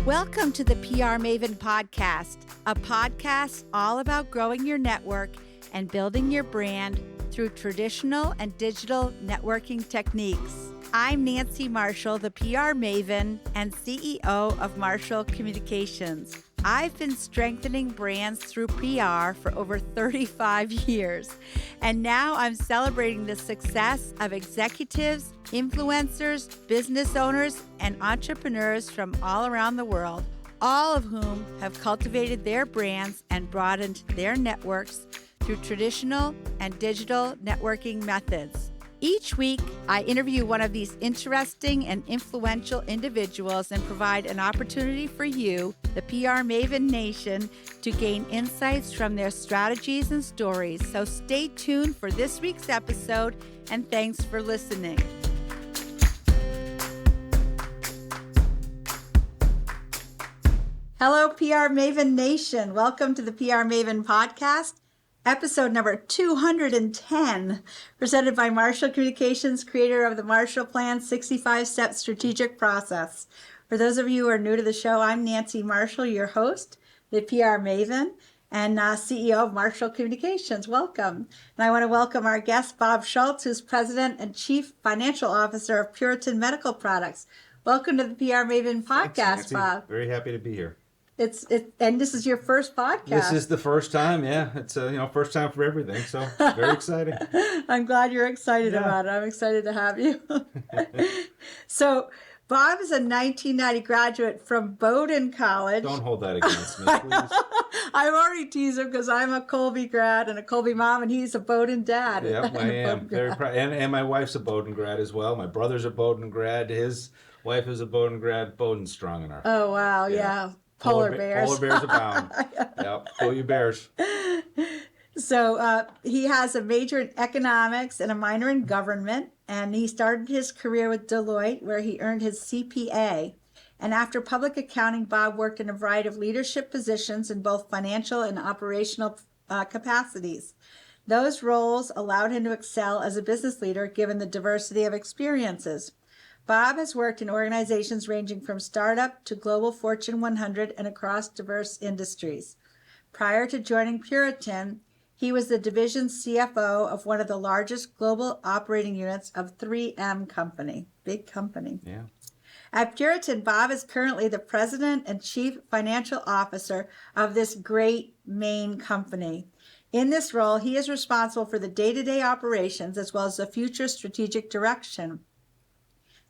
Welcome to the PR Maven Podcast, a podcast all about growing your network and building your brand through traditional and digital networking techniques. I'm Nancy Marshall, the PR Maven and CEO of Marshall Communications. I've been strengthening brands through PR for over 35 years, and now I'm celebrating the success of executives, influencers, business owners, and entrepreneurs from all around the world, all of whom have cultivated their brands and broadened their networks through traditional and digital networking methods. Each week, I interview one of these interesting and influential individuals and provide an opportunity for you, the PR Maven Nation, to gain insights from their strategies and stories. So stay tuned for this week's episode, and thanks for listening. Hello, PR Maven Nation. Welcome to the PR Maven Podcast. Episode number 210, presented by Marshall Communications, creator of the Marshall Plan 65-Step Strategic Process. For those of you who are new to the show, I'm Nancy Marshall, your host, the PR Maven, and CEO of Marshall Communications. Welcome. And I want to welcome our guest, Bob Shultz, who's President and Chief Financial Officer of Puritan Medical Products. Welcome to the PR Maven Podcast, Thanks, Nancy. Bob. Very happy to be here. And this is your first podcast. This is the first time, yeah. It's first time for everything, so very exciting. I'm glad you're excited about it. I'm excited to have you. So, Bob is a 1990 graduate from Bowdoin College. Don't hold that against me, please. I've already teased him because I'm a Colby grad and a Colby mom, and he's a Bowdoin dad. Yep, I am. Very proud. And my wife's a Bowdoin grad as well. My brother's a Bowdoin grad. His wife is a Bowdoin grad. Bowdoin's strong in our family. Oh, wow, yeah. Polar bears. Polar bears abound. Yep, pull you bears. So he has a major in economics and a minor in government, and he started his career with Deloitte, where he earned his CPA. And after public accounting, Bob worked in a variety of leadership positions in both financial and operational capacities. Those roles allowed him to excel as a business leader, given the diversity of experiences. Bob has worked in organizations ranging from startup to global Fortune 100 and across diverse industries. Prior to joining Puritan, he was the division CFO of one of the largest global operating units of 3M Company. Big company. Yeah. At Puritan, Bob is currently the president and chief financial officer of this great Maine company. In this role, he is responsible for the day-to-day operations as well as the future strategic direction.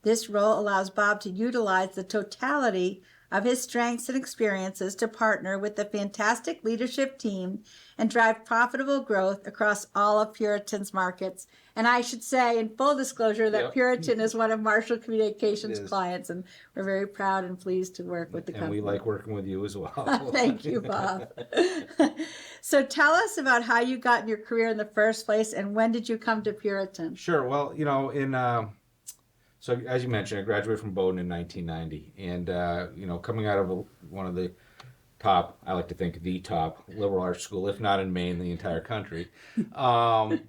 This role allows Bob to utilize the totality of his strengths and experiences to partner with the fantastic leadership team and drive profitable growth across all of Puritan's markets. And I should say, in full disclosure, that Puritan is one of Marshall Communications' clients, and we're very proud and pleased to work with the company. And we like working with you as well. Thank you, Bob. So tell us about how you got in your career in the first place, and when did you come to Puritan? Sure. Well, So as you mentioned, I graduated from Bowdoin in 1990, and coming out of one of the top, I like to think the top liberal arts school, if not in Maine, the entire country. You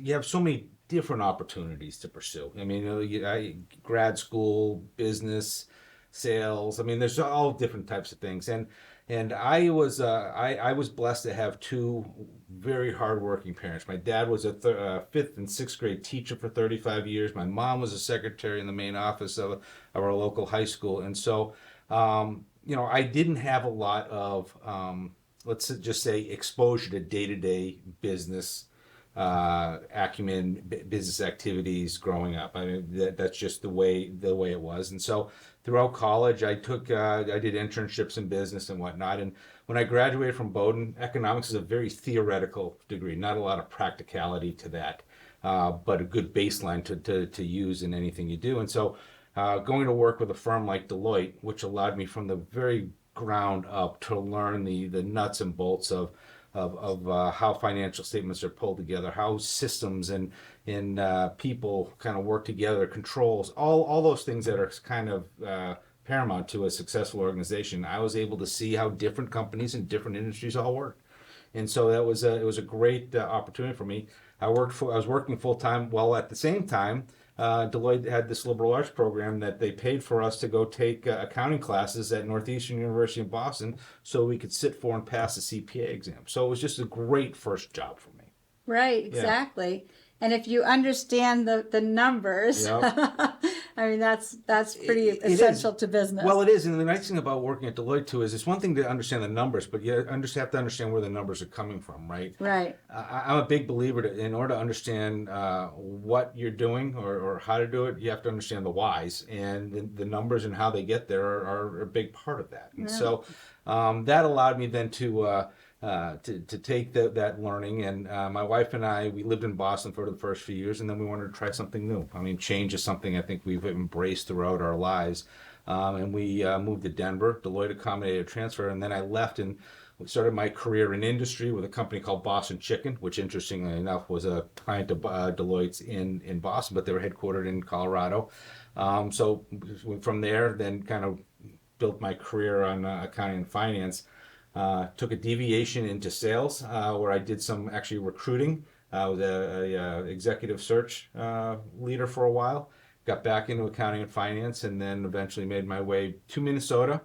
have so many different opportunities to pursue. I mean, grad school, business, sales. I mean, there's all different types of things, and I was blessed to have two very hardworking parents. My dad was a fifth and sixth grade teacher for 35 years. My mom was a secretary in the main office of our local high school. And so, I didn't have a lot of, let's just say, exposure to day-to-day business acumen, business activities growing up. I mean, that's just the way it was. And so throughout college, I did internships in business and whatnot. And when I graduated from Bowdoin, economics is a very theoretical degree, not a lot of practicality to that, but a good baseline to use in anything you do. And so going to work with a firm like Deloitte, which allowed me from the very ground up to learn the nuts and bolts of how financial statements are pulled together, how systems and people kind of work together, controls, all those things that are kind of paramount to a successful organization. I was able to see how different companies in different industries all work. And so it was a great opportunity for me. I was working full time while at the same time Deloitte had this liberal arts program that they paid for us to go take accounting classes at Northeastern University in Boston so we could sit for and pass the CPA exam. So it was just a great first job for me. Right, Yeah. exactly. And if you understand the numbers, Yep. I mean, that's pretty It essential is. to business. Well, it is. And the nice thing about working at Deloitte, too, is it's one thing to understand the numbers, but you have to understand where the numbers are coming from, right? Right. I'm a big believer that in order to understand what you're doing or how to do it, you have to understand the whys. And the numbers and how they get there are a big part of that. And so that allowed me then to take that learning. And my wife and I, we lived in Boston for the first few years, and then we wanted to try something new. I mean, change is something I think we've embraced throughout our lives. And we moved to Denver. Deloitte accommodated a transfer, and then I left and started my career in industry with a company called Boston Chicken, which interestingly enough was a client of Deloitte's in Boston, but they were headquartered in Colorado. So from there, then kind of built my career on accounting and finance. Took a deviation into sales where I did some actually recruiting. I was a executive search leader for a while. Got back into accounting and finance, and then eventually made my way to Minnesota.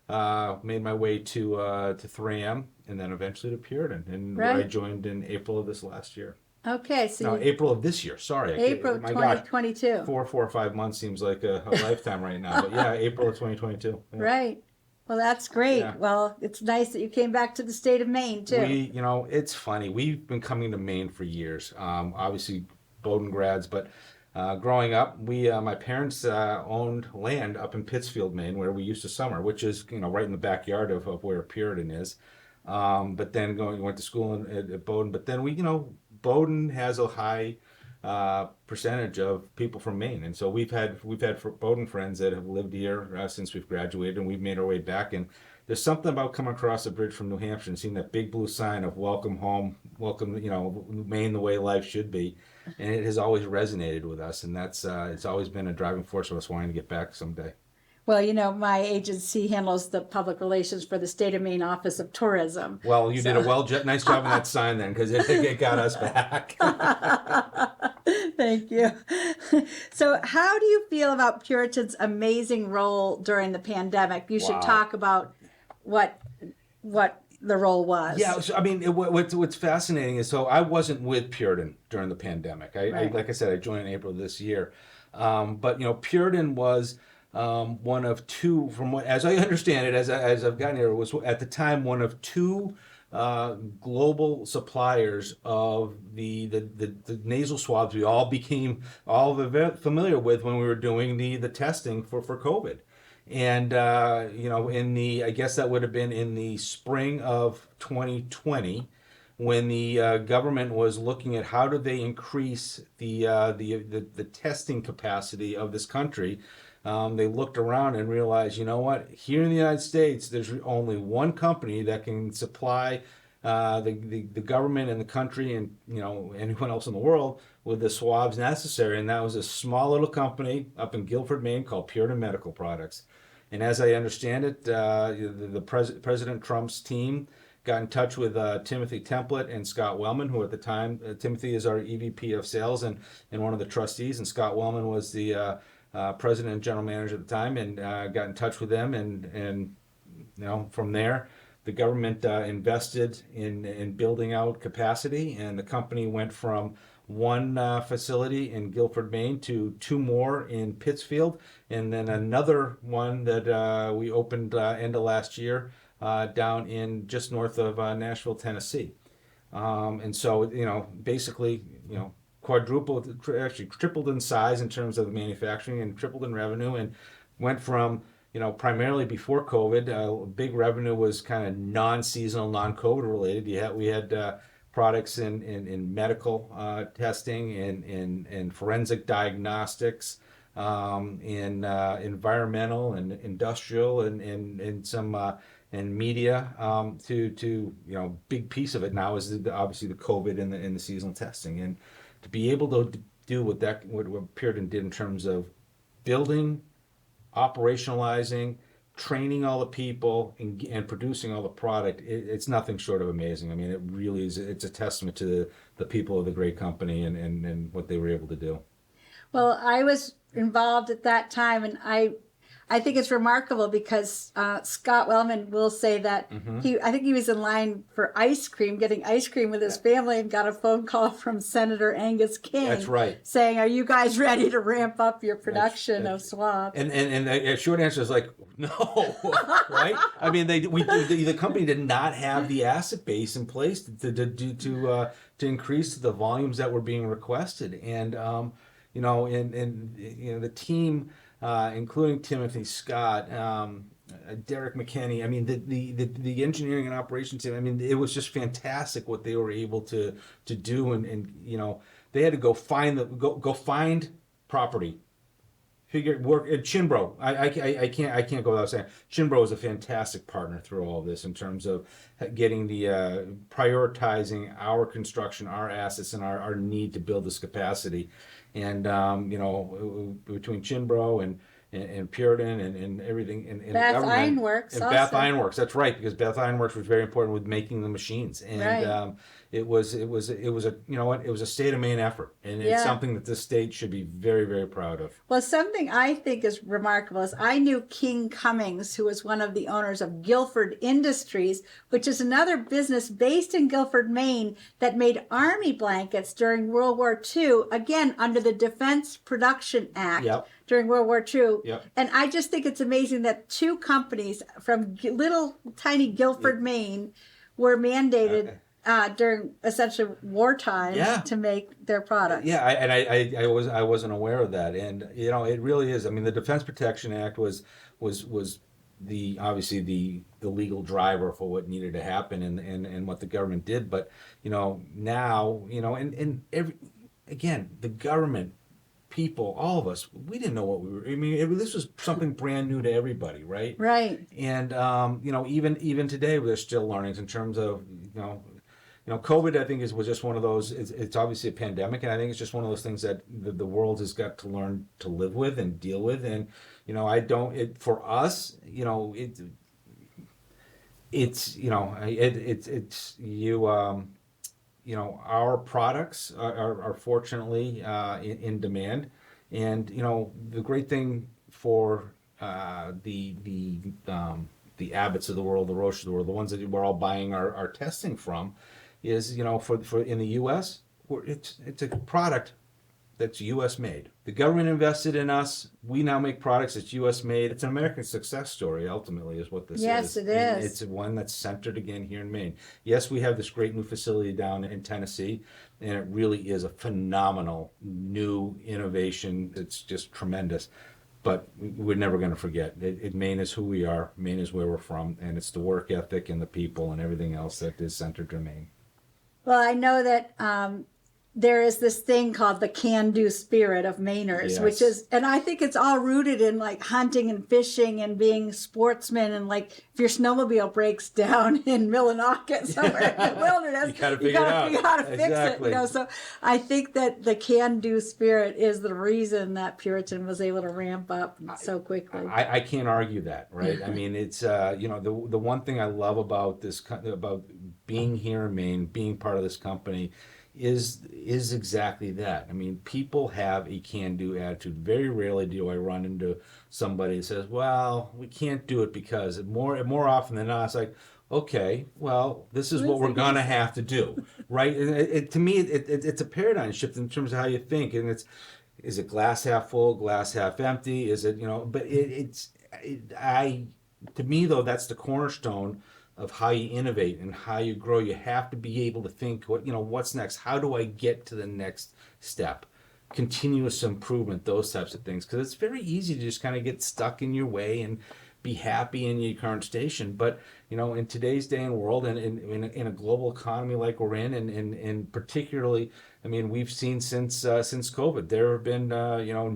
Made my way to 3M, and then eventually to Puritan, and where I joined in April of this last year. Okay, so No, April of this year. Sorry, April my gosh, 2022. 4 or 5 months seems like a lifetime right now. But yeah, April of 2022. Yeah. Right. Well, that's great. Yeah. Well, it's nice that you came back to the state of Maine too. It's funny. We've been coming to Maine for years. Obviously, Bowdoin grads, but growing up, my parents owned land up in Pittsfield, Maine, where we used to summer, which is right in the backyard of where Puritan is. But then went to school at Bowdoin. But then Bowdoin has a high percentage of people from Maine, and so we've had Bowdoin friends that have lived here since we've graduated, and we've made our way back. And there's something about coming across the bridge from New Hampshire and seeing that big blue sign of "Welcome home," welcome, Maine the way life should be, and it has always resonated with us, and that's it's always been a driving force of us wanting to get back someday. Well, my agency handles the public relations for the State of Maine Office of Tourism. Well, you did a nice job on that sign then, because it got us back. Thank you. So how do you feel about Puritan's amazing role during the pandemic? You should talk about what the role was. Yeah, so, I mean, what's fascinating is, so I wasn't with Puritan during the pandemic. Like I said, I joined in April of this year. But, Puritan was one of two, as I understand it, as I've gotten here, was at the time one of two global suppliers of the nasal swabs we all became familiar with when we were doing the testing for COVID. And I guess that would have been in the spring of 2020, when the government was looking at how do they increase the testing capacity of this country. They looked around and realized, here in the United States, there's only one company that can supply the government and the country and anyone else in the world with the swabs necessary, and that was a small little company up in Guilford, Maine, called Puritan Medical Products. And as I understand it, President Trump's team got in touch with Timothy Template and Scott Wellman, who at the time, Timothy is our EVP of sales and one of the trustees, and Scott Wellman was the president and general manager at the time, and got in touch with them, and from there, the government invested in building out capacity, and the company went from one facility in Guilford, Maine, to two more in Pittsfield, and then another one that we opened end of last year down in just north of Nashville, Tennessee. And so, basically, quadrupled, actually tripled in size in terms of the manufacturing, and tripled in revenue, and went from, primarily before COVID, big revenue was kind of non-seasonal, non-COVID related. We had products in medical testing, in forensic diagnostics, in environmental and industrial, and some and media. To big piece of it now is obviously the COVID and the seasonal testing, and to be able to do what Puritan did in terms of building, operationalizing, training all the people, and producing all the product, it's nothing short of amazing. I mean, it really is. It's a testament to the people of the great company and what they were able to do. Well, I was involved at that time, and I think it's remarkable because Scott Wellman will say that I think he was in line for ice cream, getting ice cream with his family, and got a phone call from Senator Angus King. That's right. Saying, "Are you guys ready to ramp up your production of swabs?" And a short answer is like, no, right? I mean, the company did not have the asset base in place to increase the volumes that were being requested, and the team. Including Timothy Scott, Derek McKinney. I mean, the engineering and operations team. I mean, it was just fantastic what they were able to do, and they had to go find property, work at Chinbro. I can't go without saying Chinbro is a fantastic partner through all of this in terms of getting the prioritizing our construction, our assets, and our need to build this capacity. And between Chinbro and Puritan and everything and Beth Ironworks and Beth Ironworks, that's right, because Beth Ironworks was very important with making the machines, and it was a state of Maine effort, and it's something that this state should be very, very proud of. Well, something I think is remarkable is I knew King Cummings, who was one of the owners of Guilford Industries, which is another business based in Guilford, Maine, that made Army blankets during World War II, again under the Defense Production Act. Yep. During World War II. Yep. And I just think it's amazing that two companies from little tiny Guilford, Maine, were mandated during essentially wartime to make their products. Yeah, I wasn't aware of that, and it really is. I mean, the Defense Protection Act was obviously the legal driver for what needed to happen and what the government did, but now again, the government, people, all of us, we didn't know what we were. I mean, this was something brand new to everybody, right? Right. And even today, we're still learning in terms of COVID. I think was just one of those. It's obviously a pandemic, and I think it's just one of those things that the world has got to learn to live with and deal with. And for us, our products are fortunately in demand, and the great thing for the Abbotts of the world, the Roches of the world, the ones that we're all buying our testing from, is for in the U.S. it's a product that's U.S. made. The government invested in us. We now make products that's U.S. made. It's an American success story, ultimately, is what this is. Yes, it is. And it's one that's centered again here in Maine. Yes, we have this great new facility down in Tennessee, and it really is a phenomenal new innovation. It's just tremendous. But we're never going to forget. Maine is who we are. Maine is where we're from, and it's the work ethic and the people and everything else that is centered in Maine. Well, I know that there is this thing called the can-do spirit of Mainers, which is, and I think it's all rooted in like hunting and fishing and being sportsmen, and like if your snowmobile breaks down in Millinocket somewhere in the wilderness, you gotta figure out how to fix it. So I think that the can-do spirit is the reason that Puritan was able to ramp up so quickly. I can't argue that, right? I mean, it's the one thing I love about about being here in Maine, being part of this company, is exactly that. I mean, people have a can-do attitude. Very rarely do I run into somebody that says, well, we can't do it because more often than not, it's like, okay, well, this is what we're going to have to do, right? And to me, it's a paradigm shift in terms of how you think. And is it glass half full, glass half empty? Is it, but to me, though, that's the cornerstone of how you innovate and how you grow. You have to be able to think, what's next? How do I get to the next step? Continuous improvement, those types of things. Because it's very easy to just kind of get stuck in your way and be happy in your current station. But, in today's day and world, and in a global economy like we're in, and particularly, I mean, we've seen since COVID, there have been,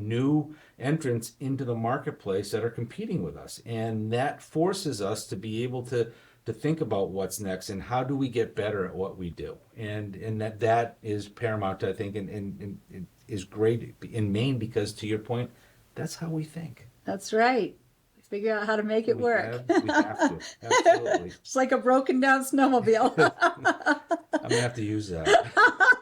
new entrants into the marketplace that are competing with us. And that forces us to be able to think about what's next and how do we get better at what we do. And that is paramount, I think, and is great in Maine because, to your point, that's how we think. That's right. figure out how to make it work. We have to. Absolutely. It's like a broken down snowmobile. I'm going to have to use that.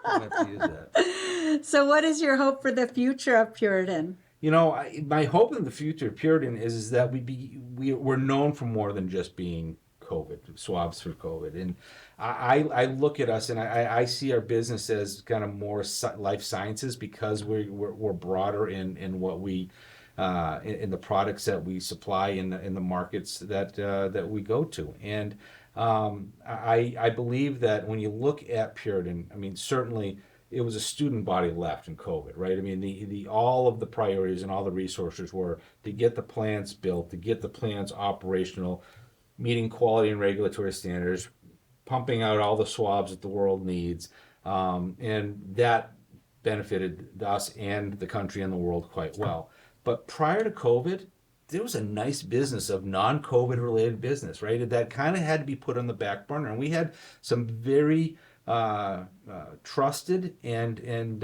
I'm going to have to use that. So what is your hope for the future of Puritan? You know, my hope in the future of Puritan is that we're known for more than just being COVID, swabs for COVID. And I look at us and I see our business as kind of more life sciences because we're broader in what we in the products that we supply in the markets that we go to. And I believe that when you look at Puritan, I mean, certainly it was a student body left in COVID, right? I mean, the all of the priorities and all the resources were to get the plants built, to get the plants operational, meeting quality and regulatory standards, pumping out all the swabs that the world needs, and that benefited us and the country and the world quite well. But prior to COVID, there was a nice business of non-COVID related business, right? That kind of had to be put on the back burner, and we had some very trusted and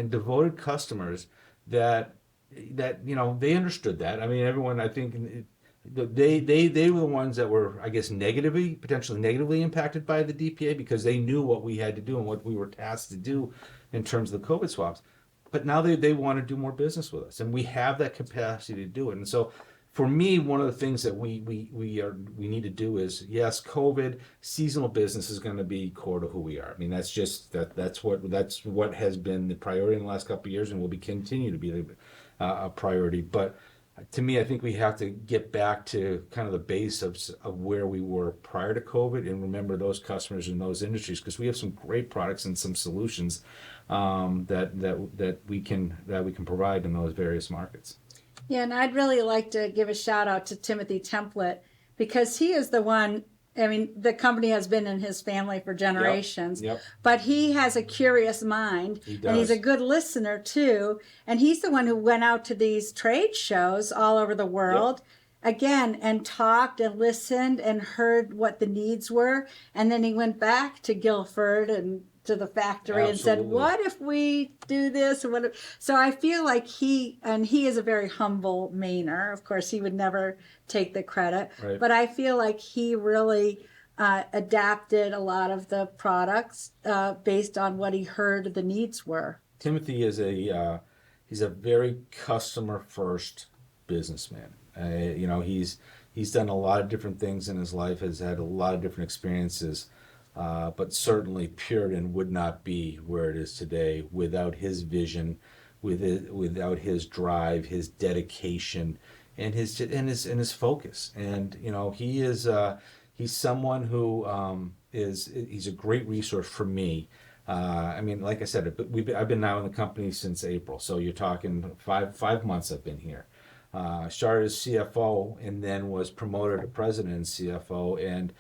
devoted customers that they understood that. I mean, everyone, I think they were the ones that were, I guess, potentially negatively impacted by the DPA because they knew what we had to do and what we were tasked to do in terms of the COVID swabs. But now they want to do more business with us, and we have that capacity to do it. And so, for me, one of the things that we need to do is, yes, COVID seasonal business is going to be core to who we are. I mean, that's just that's what has been the priority in the last couple of years, and will continue to be a priority. But to me, I think we have to get back to kind of the base of where we were prior to COVID, and remember those customers in those industries, because we have some great products and some solutions that we can provide in those various markets. Yeah, and I'd really like to give a shout out to Timothy Template, because he is the one. I mean, the company has been in his family for generations, Yep. But he has a curious mind, and he's a good listener too. And he's the one who went out to these trade shows all over the world, again, and talked and listened and heard what the needs were. And then he went back to Guilford and to the factory and said, what if we do this? And so I feel like he is a very humble Mainer. Of course, he would never take the credit, right. But I feel like he really adapted a lot of the products based on what he heard the needs were. Timothy is he's a very customer first businessman. He's done a lot of different things in his life, has had a lot of different experiences. But certainly Puritan would not be where it is today without his vision, without his drive, his dedication, and his focus. And he's someone who he's a great resource for me. I mean, like I said, I've been now in the company since April, so you're talking five months I've been here. I started as CFO and then was promoted to president and CFO, and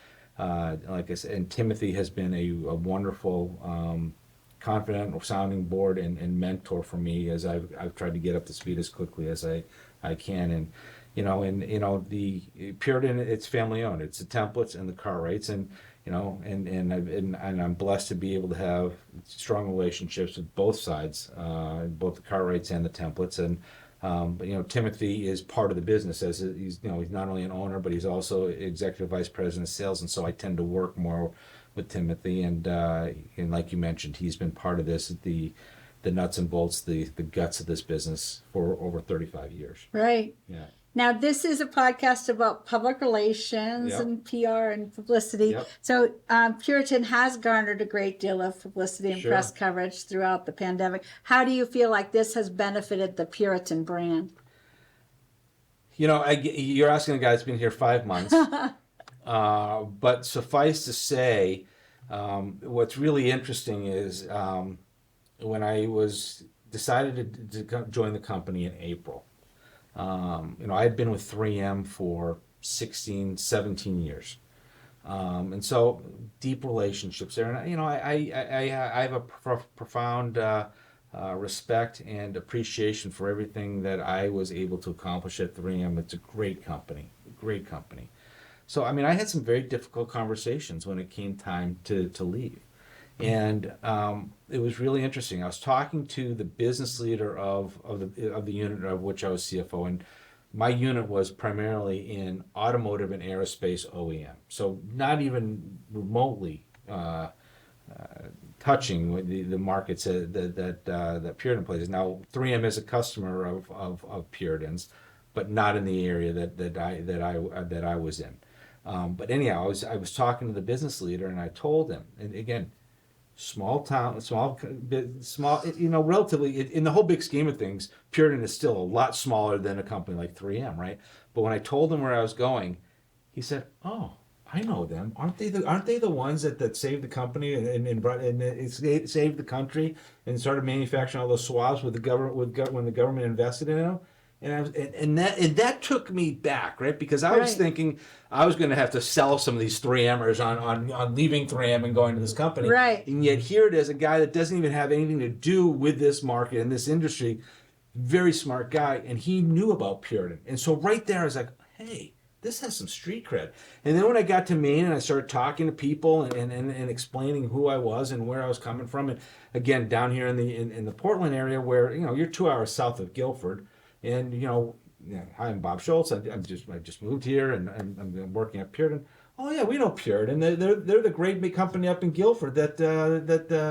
like I said, and Timothy has been a wonderful, confident sounding board and mentor for me as I've tried to get up to speed as quickly as I can. And the Puritan, it's family owned. It's the Templates and the Cartwrights, and I'm blessed to be able to have strong relationships with both sides, both the Cartwrights and the Templates. And but Timothy is part of the business, as he's not only an owner, but he's also executive vice president of sales, and so I tend to work more with Timothy. And like you mentioned, he's been part of this, the nuts and bolts, the guts of this business for over 35 years. Right. Yeah. Now, this is a podcast about public relations and PR and publicity. Yep. So Puritan has garnered a great deal of publicity and press coverage throughout the pandemic. How do you feel like this has benefited the Puritan brand? You're asking a guy that's been here 5 months. But suffice to say, what's really interesting is when I decided to join the company in April, I had been with 3M for 16, 17 years. And so deep relationships there. And, I have a profound respect and appreciation for everything that I was able to accomplish at 3M. It's a great company. So, I mean, I had some very difficult conversations when it came time to leave. And it was really interesting. I was talking to the business leader of the unit of which I was CFO, and my unit was primarily in automotive and aerospace OEM. So not even remotely touching the markets that Puritan plays. Now 3M is a customer of Puritan's, but not in the area that I was in. But anyhow, I was talking to the business leader, and I told him, and again, small town, small, relatively in the whole big scheme of things, Puritan is still a lot smaller than a company like 3M, right? But when I told him where I was going, he said, "Oh, I know them. Aren't they the ones that saved the company and saved the country and started manufacturing all those swabs with the government when the government invested in them?" And that took me back, right? Because I was thinking I was going to have to sell some of these 3Mers on leaving 3M and going to this company. Right. And yet here it is, a guy that doesn't even have anything to do with this market and this industry, very smart guy, and he knew about Puritan. And so right there I was like, hey, this has some street cred. And then when I got to Maine and I started talking to people and explaining who I was and where I was coming from, and again, down here in the Portland area where, you're 2 hours south of Guilford. And hi, I'm Bob Shultz. I just moved here, and I'm working at Puritan. Oh yeah, we know Puritan. They're the great big company up in Guilford that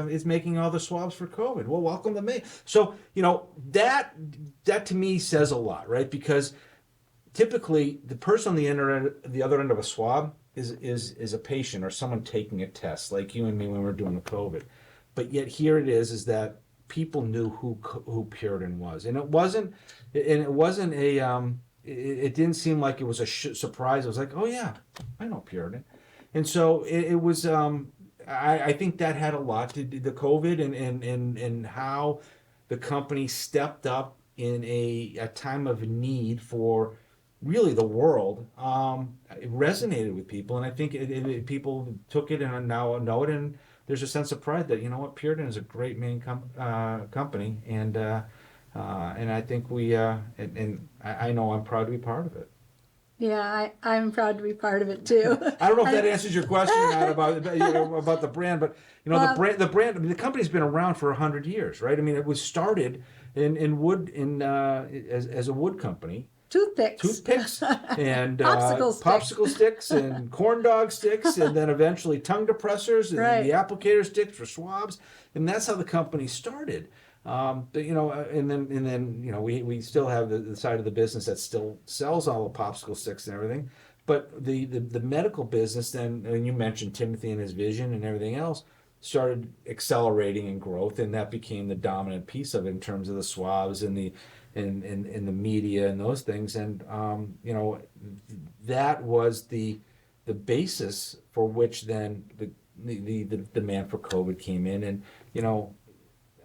is making all the swabs for COVID. Well, welcome to Maine. So that to me says a lot, right? Because typically the person on the other end of a swab is a patient or someone taking a test, like you and me when we were doing the COVID. But yet here it is that people knew who Puritan was, and it wasn't a it didn't seem like it was a surprise. It was like, oh yeah, I know Puritan. And so it was I think that had a lot to do the COVID and how the company stepped up in a time of need for really the world. It resonated with people, and I think people took it and now know it, and there's a sense of pride that, Puritan is a great Maine company, and I think I know I'm proud to be part of it. Yeah, I'm proud to be part of it too. I don't know if that answers your question or not about the brand, but the brand. I mean, the company's been around for 100 years, right? I mean, it was started in wood as a wood company. Toothpicks and popsicle sticks and corn dog sticks, and then eventually tongue depressors and the applicator sticks for swabs, and that's how the company started. But and then we still have the side of the business that still sells all the popsicle sticks and everything, but the medical business then, and you mentioned Timothy and his vision and everything else, started accelerating in growth, and that became the dominant piece of it in terms of the swabs and the in the media and those things, and that was the basis for which then the demand for COVID came in, and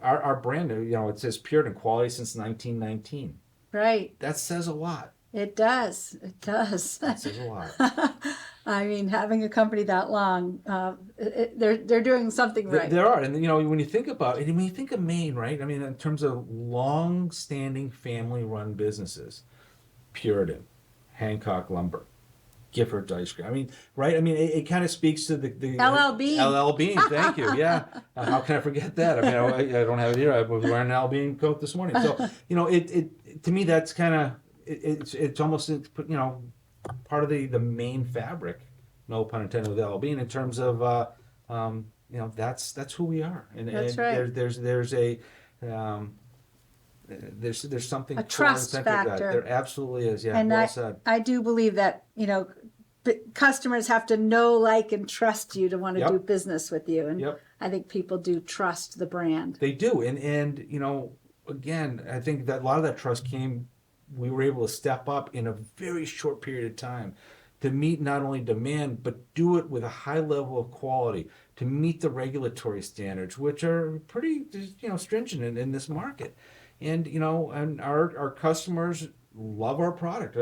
our brand, it says Puritan quality since 1919. Right. That says a lot. It does. That says a lot. I mean, having a company that long, they're doing something right. There are, and when you think about it, when you think of Maine, right? I mean, in terms of long-standing family-run businesses, Puritan, Hancock Lumber, Gifford's Ice Cream. I mean, right? I mean, it kind of speaks to the LL Bean. Thank you. Yeah. How can I forget that? I mean, I don't have it here. I was wearing an LL Bean coat this morning. So it to me, that's kind of it's almost part of the main fabric, no pun intended, with LL Bean, in terms of that's who we are, and that's right. There's something a trust factor. That. There absolutely is. Yeah, and well said. I do believe that customers have to know, like, and trust you to want to do business with you, and I think people do trust the brand. They do, and again, I think that a lot of that trust came. We were able to step up in a very short period of time to meet not only demand, but do it with a high level of quality, to meet the regulatory standards, which are pretty, stringent in this market. And, and our customers love our product,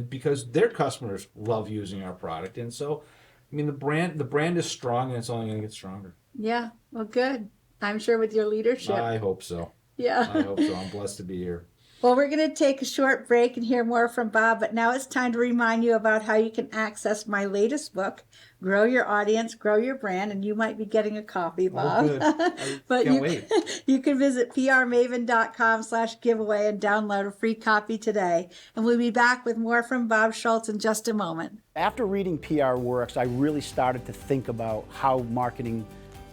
because their customers love using our product. And so, I mean, the brand is strong, and it's only going to get stronger. Yeah, well, good. I'm sure with your leadership. I hope so. Yeah. I hope so. I'm blessed to be here. Well, we're going to take a short break and hear more from Bob, but now it's time to remind you about how you can access my latest book, Grow Your Audience, Grow Your Brand, and you might be getting a copy, Bob. Oh, good. I But can't wait. you can visit prmaven.com/giveaway and download a free copy today. And we'll be back with more from Bob Shultz in just a moment. After reading PR Works, I really started to think about how marketing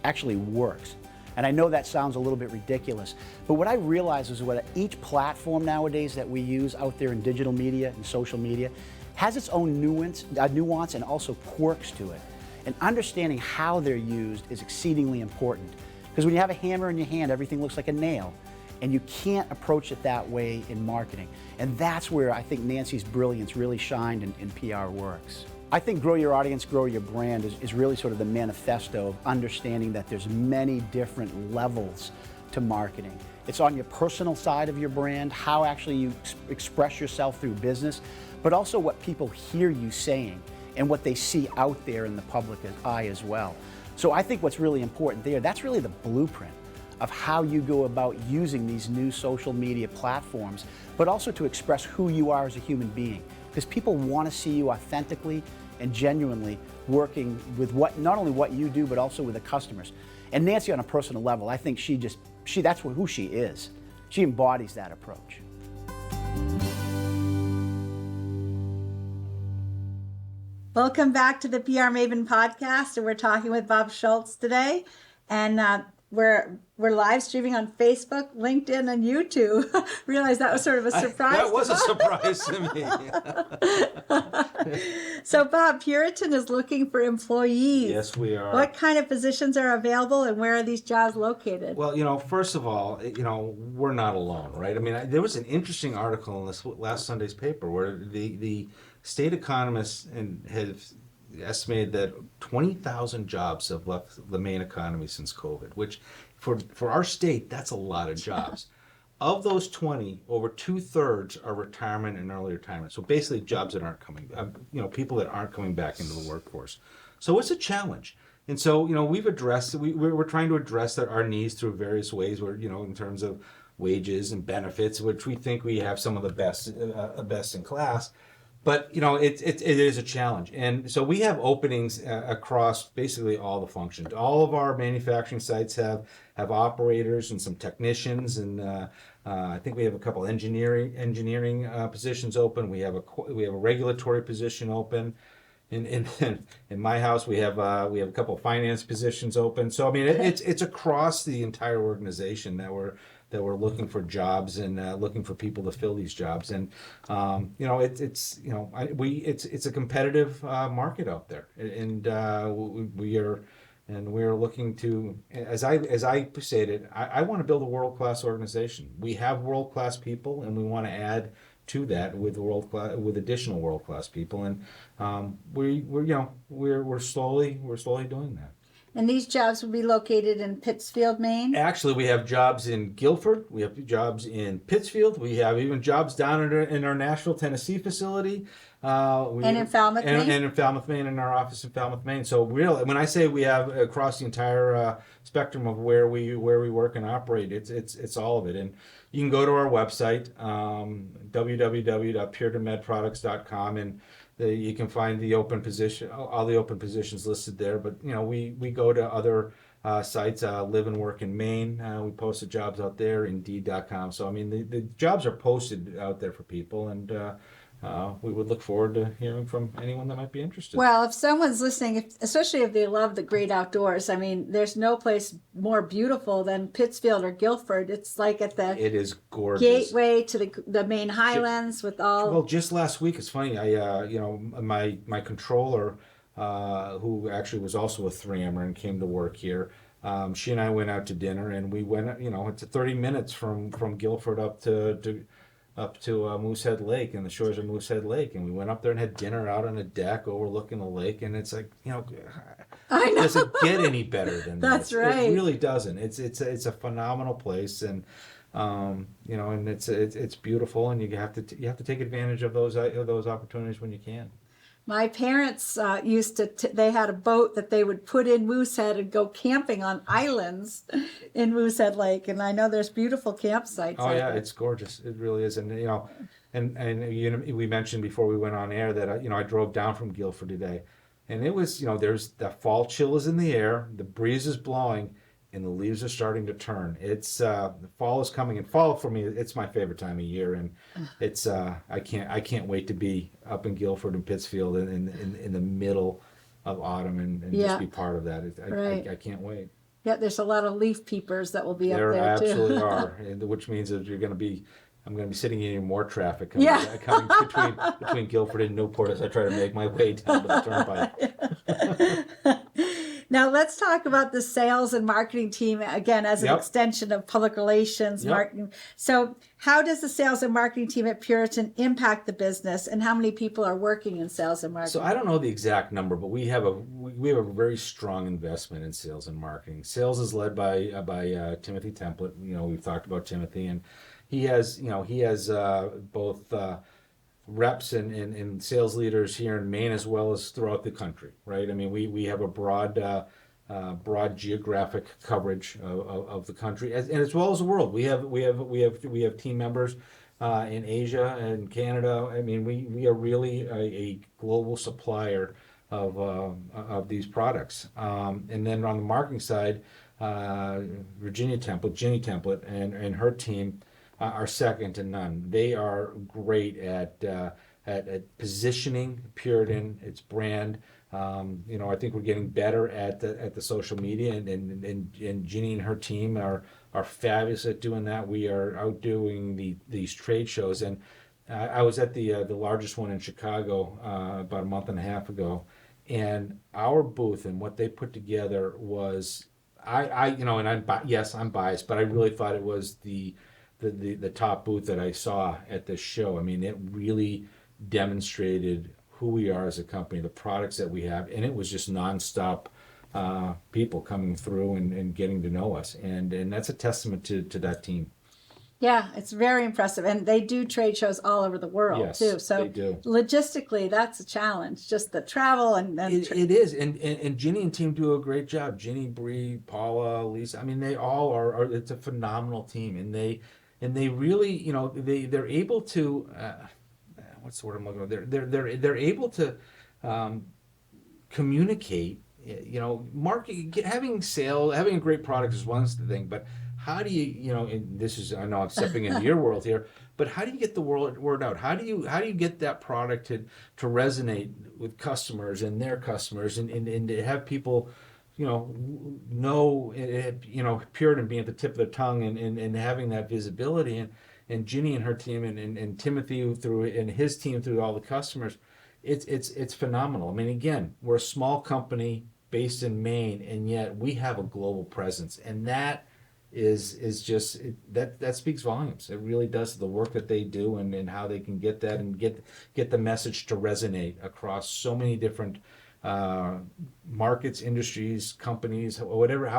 actually works. And I know that sounds a little bit ridiculous, but what I realized is that each platform nowadays that we use out there in digital media and social media has its own nuance and also quirks to it. And understanding how they're used is exceedingly important. Because when you have a hammer in your hand, everything looks like a nail. And you can't approach it that way in marketing. And that's where I think Nancy's brilliance really shined in PR Works. I think Grow Your Audience, Grow Your Brand is really sort of the manifesto of understanding that there's many different levels to marketing. It's on your personal side of your brand, how actually you express yourself through business, but also what people hear you saying and what they see out there in the public eye as well. So I think what's really important there, that's really the blueprint of how you go about using these new social media platforms, but also to express who you are as a human being. Because people want to see you authentically and genuinely working with not only what you do, but also with the customers. And Nancy, on a personal level, I think that's who she is. She embodies that approach. Welcome back to the PR Maven podcast, and we're talking with Bob Shultz today. And we're live streaming on Facebook, LinkedIn, and YouTube. Realized that was sort of a surprise. That was a surprise to me. So, Bob, Puritan is looking for employees. Yes, we are. What kind of positions are available, and where are these jobs located? Well, first of all, we're not alone, right? I mean, there was an interesting article in this last Sunday's paper where the state economists have estimated that 20,000 jobs have left the Maine economy since COVID, which for our state, that's a lot of jobs. Of those 20, over 2/3 are retirement and early retirement. So basically jobs that aren't coming, people that aren't coming back into the workforce. So it's a challenge. And so, we're trying to address our needs through various ways where, in terms of wages and benefits, which we think we have some of the best in class. But it is a challenge, and so we have openings across basically all the functions. All of our manufacturing sites have operators and some technicians, and I think we have a couple engineering positions open. We have a regulatory position open. In my house, we have a couple of finance positions open. So I mean, it's across the entire organization that we're looking for jobs and looking for people to fill these jobs. And it's a competitive market out there, and we are looking to, as I stated, I want to build a world-class organization. We have world-class people, and we want to add to that with additional world-class people, and we're slowly doing that. And these jobs will be located in Pittsfield, Maine? Actually, we have jobs in Guilford. We have jobs in Pittsfield. We have even jobs down in our Nashville, Tennessee facility. And in Falmouth, Maine? And in Falmouth, Maine, in our office in Falmouth, Maine. So really, when I say we have across the entire spectrum of where we work and operate, it's all of it. And you can go to our website, www.puritanmedproducts.com, and you can find all the open positions listed there. But we go to other sites, Live and Work in Maine. We post the jobs out there, Indeed.com. So I mean, the jobs are posted out there for people, and we would look forward to hearing from anyone that might be interested. Well, if someone's listening, especially if they love the great outdoors, I mean, there's no place more beautiful than Pittsfield or Guilford. It's like it is gorgeous. Gateway to the Maine Highlands with all. Well, just last week, it's funny. My controller, who actually was also a 3M'er and came to work here. She and I went out to dinner, and we went. It's 30 minutes from Guilford up to Moosehead Lake, and the shores of Moosehead Lake, and we went up there and had dinner out on a deck overlooking the lake, and it's like, does it get any better than That's this? right. It really doesn't. It's a phenomenal place, and and it's beautiful, and you have to take advantage of those opportunities when you can. My parents used to, they had a boat that they would put in Moosehead and go camping on islands in Moosehead Lake. And I know there's beautiful campsites. Oh out yeah, there. it's gorgeous. It really is. And we mentioned before we went on air that I drove down from Guilford today, and it was there's that fall chill is in the air, the breeze is blowing, and the leaves are starting to turn. It's the fall is coming, and fall for me, it's my favorite time of year, and it's I can't wait to be up in Guilford and Pittsfield in the middle of autumn and just be part of that. I can't wait. Yeah, there's a lot of leaf peepers that will be up There there absolutely too. are, and which means that I'm going to be sitting in more traffic coming between Guilford and Newport as I try to make my way down to the turnpike. Now let's talk about the sales and marketing team again as an extension of public relations marketing. So how does the sales and marketing team at Puritan impact the business, and how many people are working in sales and marketing? So I don't know the exact number, but we have a very strong investment in sales and marketing. Sales is led by Timothy Template. We've talked about Timothy, and he has both reps and sales leaders here in Maine as well as throughout the country, right? I mean, we have a broad geographic coverage of the country and as well as the world. We have team members in Asia and Canada. I mean, we are really a global supplier of these products. And then on the marketing side, Ginny Template and her team are second to none. They are great at positioning Puritan, its brand. I think we're getting better at the social media, and Ginny and her team are fabulous at doing that. We are outdoing these trade shows, and I was at the largest one in Chicago about a month and a half ago, and our booth and what they put together was I'm biased, but I really thought it was the top booth that I saw at this show. I mean, it really demonstrated who we are as a company, the products that we have, and it was just nonstop people coming through and getting to know us, and that's a testament to that team. Yeah, it's very impressive, and they do trade shows all over the world too. So they do. Logistically, that's a challenge. Just the travel it is, and Ginny and team do a great job. Ginny, Bree, Paula, Lisa. I mean, they all are. It's a phenomenal team, and they really, they're able to. What's the word I'm looking for? They're able to communicate. Having a great product is one thing, but how do you, and this is, I know I'm stepping into your world here, but how do you get the word out? How do you get that product to resonate with customers and their customers, and to have people, know, Puritan being at the tip of the tongue, and having that visibility, and Ginny and her team and Timothy and his team through all the customers, it's phenomenal. I mean, again, we're a small company based in Maine, and yet we have a global presence, and that is just that speaks volumes. It really does, the work that they do and how they can get that and get the message to resonate across so many different markets, industries, companies, whatever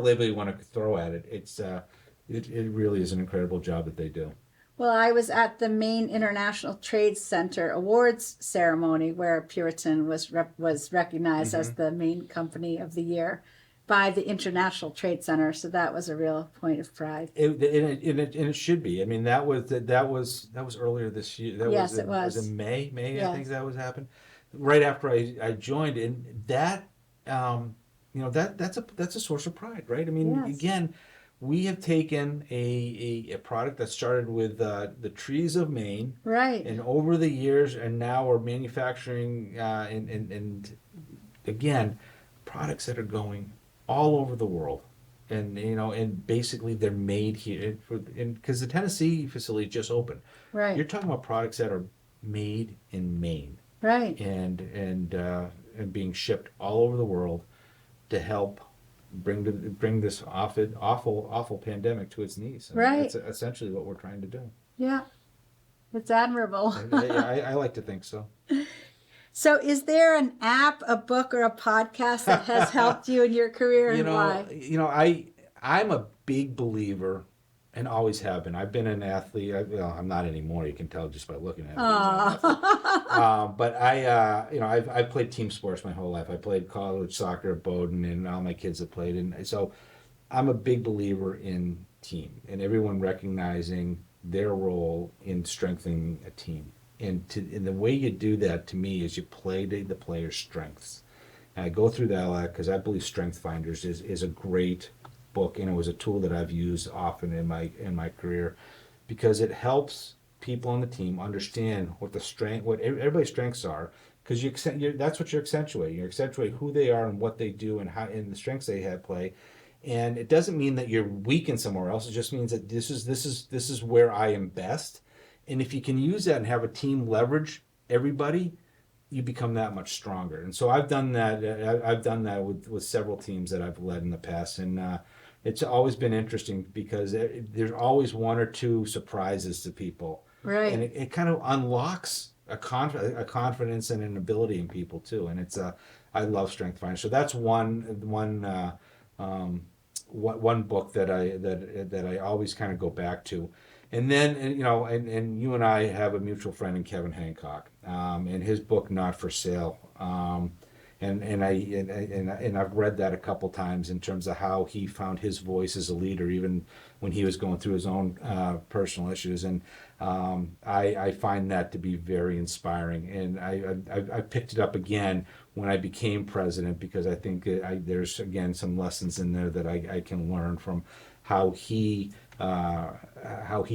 label you want to throw at it. It really is an incredible job that they do. Well, I was at the Maine International Trade Center awards ceremony where Puritan was recognized as the Maine Company of the Year by the International Trade Center. So that was a real point of pride. It should be. I mean, that was earlier this year. It was. It was in May. Yes. I think that was happened right after I joined, and that that's a source of pride, right? I mean, again, we have taken a product that started with the trees of Maine, right, and over the years, and now we're manufacturing and again, products that are going all over the world, and basically they're made here because the Tennessee facility just opened. Right, you're talking about products that are made in Maine, right, and being shipped all over the world to help bring this awful pandemic to its knees. Right. That's essentially what we're trying to do. Yeah, it's admirable. I like to think so. So is there an app, a book, or a podcast that has helped you in your career, and why? I'm a big believer, and always have been. I've been an athlete. I'm not anymore. You can tell just by looking at me. But I've played team sports my whole life. I played college soccer at Bowdoin, and all my kids have played. And so I'm a big believer in team and everyone recognizing their role in strengthening a team. And the way you do that, to me, is you play to the player's strengths. And I go through that because I believe Strength Finders is a great book, and it was a tool that I've used often in my career, because it helps people on the team understand what everybody's strengths are, because that's what you're accentuating. You accentuate who they are and what they do and how, and the strengths they have play. And it doesn't mean that you're weak in somewhere else. It just means that this is where I am best. And if you can use that and have a team leverage everybody, you become that much stronger. And so I've done that. I've done that with several teams that I've led in the past, and it's always been interesting because there's always one or two surprises to people, right? And it kind of unlocks a confidence and an ability in people too. And I love Strength Finders. So that's one book that I always kind of go back to. And then, and you and I have a mutual friend in Kevin Hancock, and his book, Not for Sale. And I've read that a couple times in terms of how he found his voice as a leader, even when he was going through his own personal issues. And I find that to be very inspiring. And I picked it up again when I became president, because I think there's, again, some lessons in there that I can learn from how he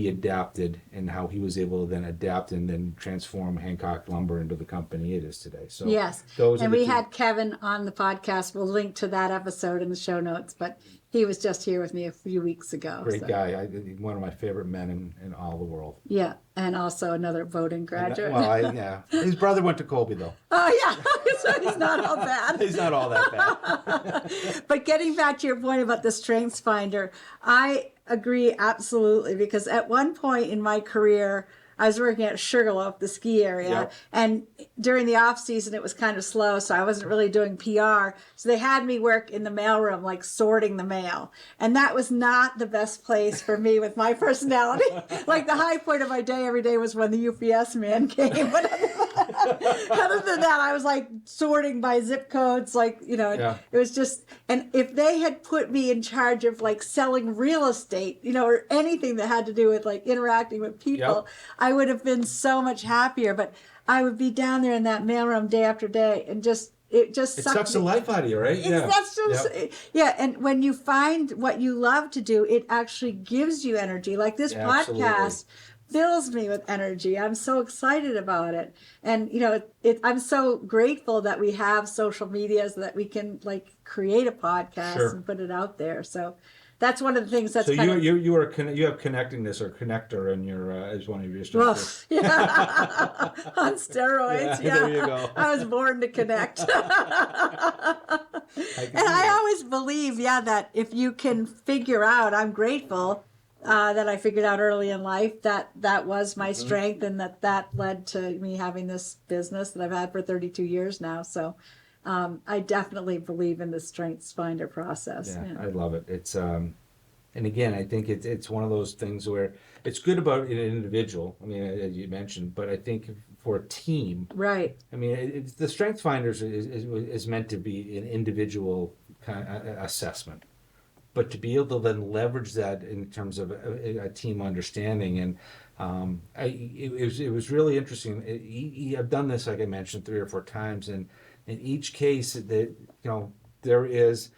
adapted and how he was able to then adapt and then transform Hancock Lumber into the company it is today. So yes, and we had Kevin on the podcast. We'll link to that episode in the show notes, but he was just here with me a few weeks ago. Great guy. One of my favorite men in all the world. Yeah, and also another Bowdoin graduate. His brother went to Colby, though. Oh, yeah, so he's not all bad. He's not all that bad. But getting back to your point about the Strengths Finder, I agree absolutely, because at one point in my career, I was working at Sugarloaf, the ski area, yep. And during the off season, it was kind of slow, so I wasn't really doing PR. So they had me work in the mailroom, like sorting the mail, and that was not the best place for me with my personality. Like the high point of my day every day was when the UPS man came. But other than that, I was like sorting by zip codes, It was just. And if they had put me in charge of like selling real estate, or anything that had to do with like interacting with people, yep. I would have been so much happier. But I would be down there in that mailroom day after day, and it sucks the life out of you, right? Yeah. And when you find what you love to do, it actually gives you energy. Like this podcast fills me with energy. I'm so excited about it. And, I'm so grateful that we have social media so that we can like create a podcast and put it out there. So that's one of the things that's so you have connectingness or connector in your as one of your structures. Well, yeah. On steroids. Yeah. There you go. I was born to connect. And I always believe, that if you can figure out, I'm grateful that I figured out early in life that was my strength, and that led to me having this business that I've had for 32 years now. So I definitely believe in the Strengths Finder process. Yeah, I love it. It's and again, I think it's one of those things where it's good about an individual. I mean, as you mentioned, but I think for a team, right? I mean, the Strengths Finders is meant to be an individual kind of assessment, but to be able to then leverage that in terms of a team understanding. And it was really interesting. I've done this, like I mentioned, 3 or 4 times, and in each case that there is,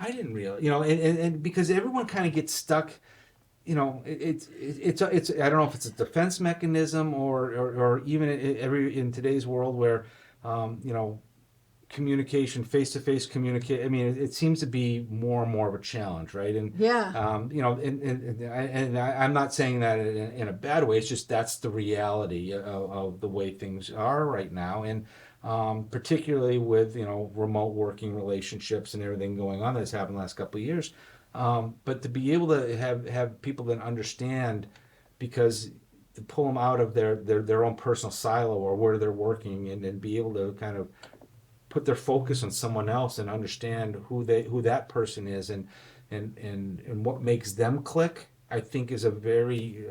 I didn't realize, and because everyone kind of gets stuck, it's I don't know if it's a defense mechanism or even in today's world where communication, face-to-face communicate. I mean, it seems to be more and more of a challenge, right? And and I'm not saying that in a bad way. It's just that's the reality of the way things are right now, and particularly with remote working relationships and everything going on that's happened the last couple of years. But to be able to have people that understand, because to pull them out of their own personal silo or where they're working, and then be able to kind of put their focus on someone else and understand who that person is, and and what makes them click, I think is a very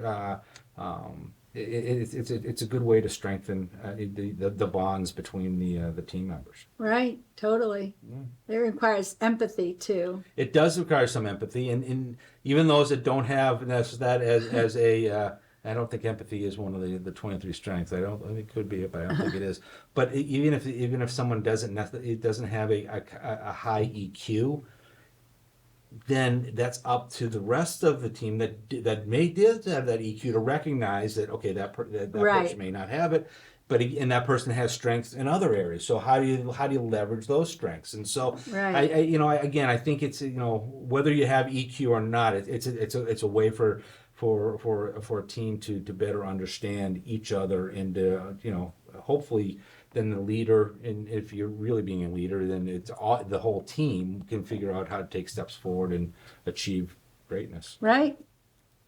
it's a good way to strengthen the bonds between the team members. Right, totally. It requires empathy too. It does require some empathy, and even those that don't have that as a I don't think empathy is one of the 23 strengths. I think it could be, but I don't think it is. But even if someone doesn't have a high EQ, then that's up to the rest of the team that did have that EQ to recognize that, okay, that Right. person may not have it, but and that person has strengths in other areas. So how do you leverage those strengths? And so Right. I think it's whether you have EQ or not, it's a way for a team to better understand each other and hopefully then the leader, and if you're really being a leader, then the whole team can figure out how to take steps forward and achieve greatness. Right,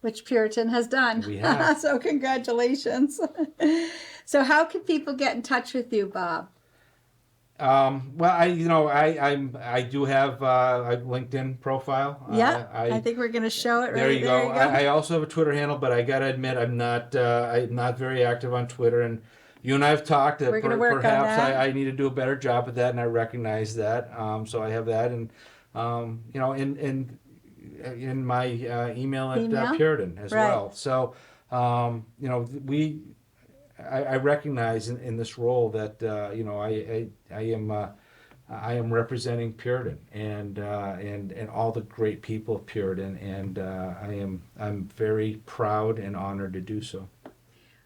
which Puritan has done. We have. So congratulations. So how can people get in touch with you, Bob? Well, I do have a LinkedIn profile. Yeah, I think we're going to show it right there. You there. go. I also have a Twitter handle, but I gotta admit I'm not very active on Twitter. And you and I have talked. We're gonna work on perhaps that. I need to do a better job at that, and I recognize that. So I have that, and in my email at Puritan as Right. well. So I recognize in this role that I am representing Puritan and all the great people of Puritan, and I'm very proud and honored to do so.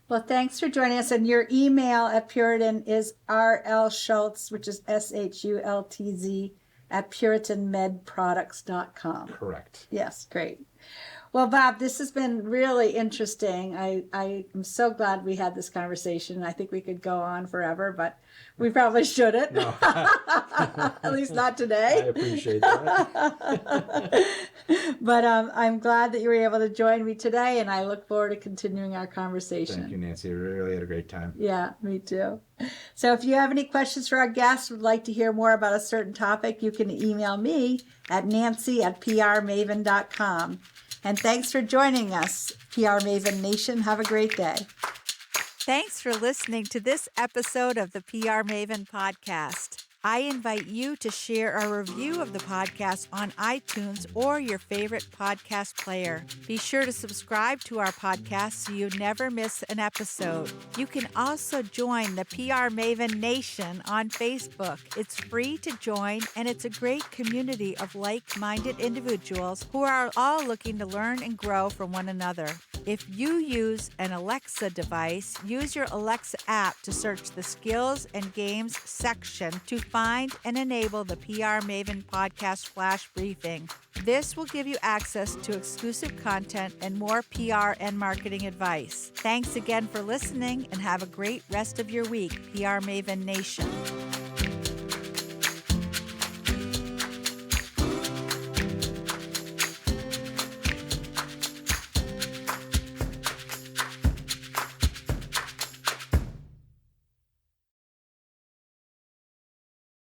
Well, thanks for joining us. And your email at Puritan is rlshultz, which is SHULTZ, at puritanmedproducts.com. Correct. Yes, great. Well, Bob, this has been really interesting. I am so glad we had this conversation. I think we could go on forever, but we probably shouldn't. No. At least not today. I appreciate that. But I'm glad that you were able to join me today, and I look forward to continuing our conversation. Thank you, Nancy. I really had a great time. Yeah, me too. So if you have any questions for our guests, would like to hear more about a certain topic, you can email me at nancy@prmaven.com. And thanks for joining us, PR Maven Nation. Have a great day. Thanks for listening to this episode of the PR Maven podcast. I invite you to share a review of the podcast on iTunes or your favorite podcast player. Be sure to subscribe to our podcast so you never miss an episode. You can also join the PR Maven Nation on Facebook. It's free to join, and it's a great community of like-minded individuals who are all looking to learn and grow from one another. If you use an Alexa device, use your Alexa app to search the skills and games section to find and enable the PR Maven podcast flash briefing. This will give you access to exclusive content and more PR and marketing advice. Thanks again for listening, and have a great rest of your week, PR Maven Nation.